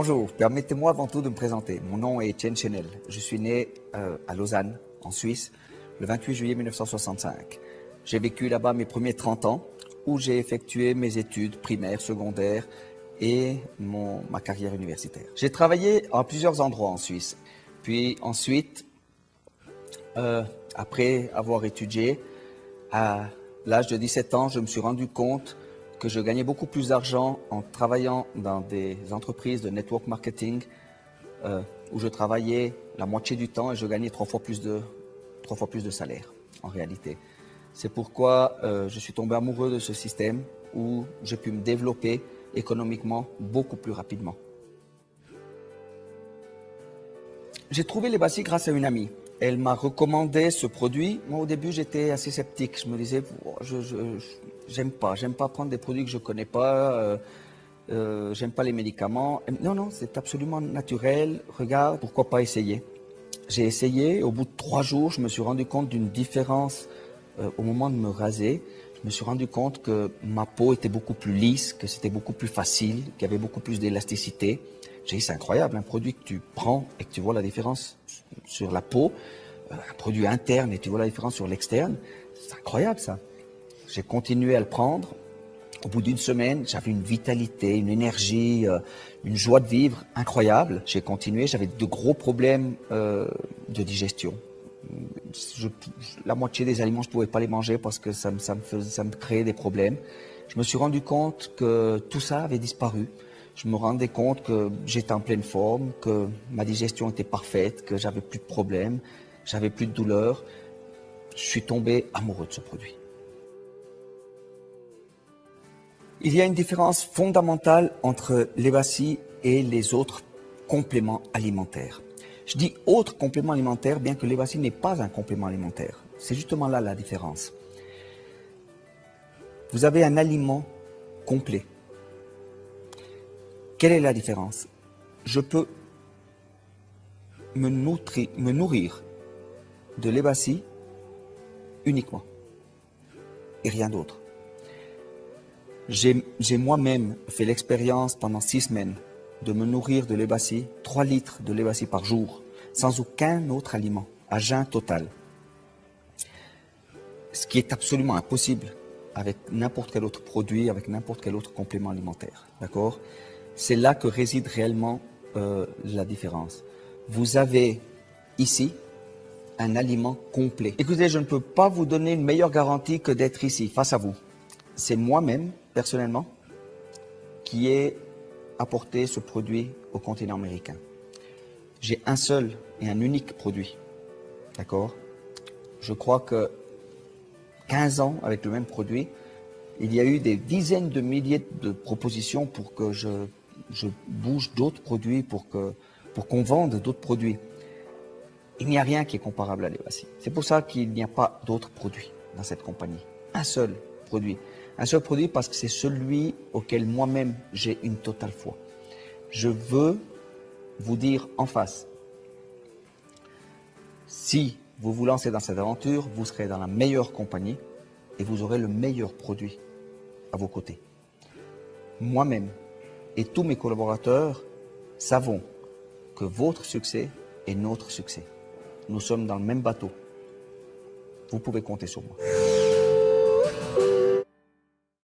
Bonjour, permettez-moi avant tout de me présenter. Mon nom est Etienne Chenel. Je suis né à Lausanne, en Suisse, le 28 juillet 1965. J'ai vécu là-bas mes premiers 30 ans, où j'ai effectué mes études primaires, secondaires et ma carrière universitaire. J'ai travaillé à plusieurs endroits en Suisse. Puis ensuite, après avoir étudié, à l'âge de 17 ans, je me suis rendu compte que je gagnais beaucoup plus d'argent en travaillant dans des entreprises de network marketing où je travaillais la moitié du temps et je gagnais trois fois plus de salaire en réalité. C'est pourquoi je suis tombé amoureux de ce système où j'ai pu me développer économiquement beaucoup plus rapidement. J'ai trouvé les Levacy grâce à une amie. Elle m'a recommandé ce produit. Moi, au début, j'étais assez sceptique. Je me disais, j'aime pas prendre des produits que je connais pas. J'aime pas les médicaments. Non, c'est absolument naturel. Regarde, pourquoi pas essayer? J'ai essayé. Au bout de 3 jours, je me suis rendu compte d'une différence au moment de me raser. Je me suis rendu compte que ma peau était beaucoup plus lisse, que c'était beaucoup plus facile, qu'il y avait beaucoup plus d'élasticité. J'ai dit, c'est incroyable, un produit que tu prends et que tu vois la différence sur la peau, un produit interne et tu vois la différence sur l'externe, c'est incroyable ça. J'ai continué à le prendre. Au bout d'une semaine, j'avais une vitalité, une énergie, une joie de vivre incroyable. J'ai continué, j'avais de gros problèmes de digestion. La moitié des aliments, je ne pouvais pas les manger parce que ça me créait des problèmes. Je me suis rendu compte que tout ça avait disparu. Je me rendais compte que j'étais en pleine forme, que ma digestion était parfaite, que j'avais plus de problèmes, j'avais plus de douleurs. Je suis tombé amoureux de ce produit. Il y a une différence fondamentale entre Levacy et les autres compléments alimentaires. Je dis autres compléments alimentaires, bien que Levacy n'est pas un complément alimentaire. C'est justement là la différence. Vous avez un aliment complet. Quelle est la différence? Je peux me nourrir de Levacy uniquement et rien d'autre. J'ai moi-même fait l'expérience pendant 6 semaines de me nourrir de Levacy, 3 litres de Levacy par jour, sans aucun autre aliment, à jeun total. Ce qui est absolument impossible avec n'importe quel autre produit, avec n'importe quel autre complément alimentaire. D'accord? C'est là que réside réellement la différence. Vous avez ici un aliment complet. Écoutez, je ne peux pas vous donner une meilleure garantie que d'être ici, face à vous. C'est moi-même, personnellement, qui ai apporté ce produit au continent américain. J'ai un seul et un unique produit. D'accord? Je crois que 15 ans avec le même produit, il y a eu des dizaines de milliers de propositions pour que je bouge d'autres produits, pour qu'on vende d'autres produits. Il n'y a rien qui est comparable à Levacy. C'est pour ça qu'il n'y a pas d'autres produits dans cette compagnie. Un seul produit. Un seul produit parce que c'est celui auquel moi-même j'ai une totale foi. Je veux vous dire en face, si vous vous lancez dans cette aventure, vous serez dans la meilleure compagnie et vous aurez le meilleur produit à vos côtés. Moi-même et tous mes collaborateurs savons que votre succès est notre succès. Nous sommes dans le même bateau. Vous pouvez compter sur moi.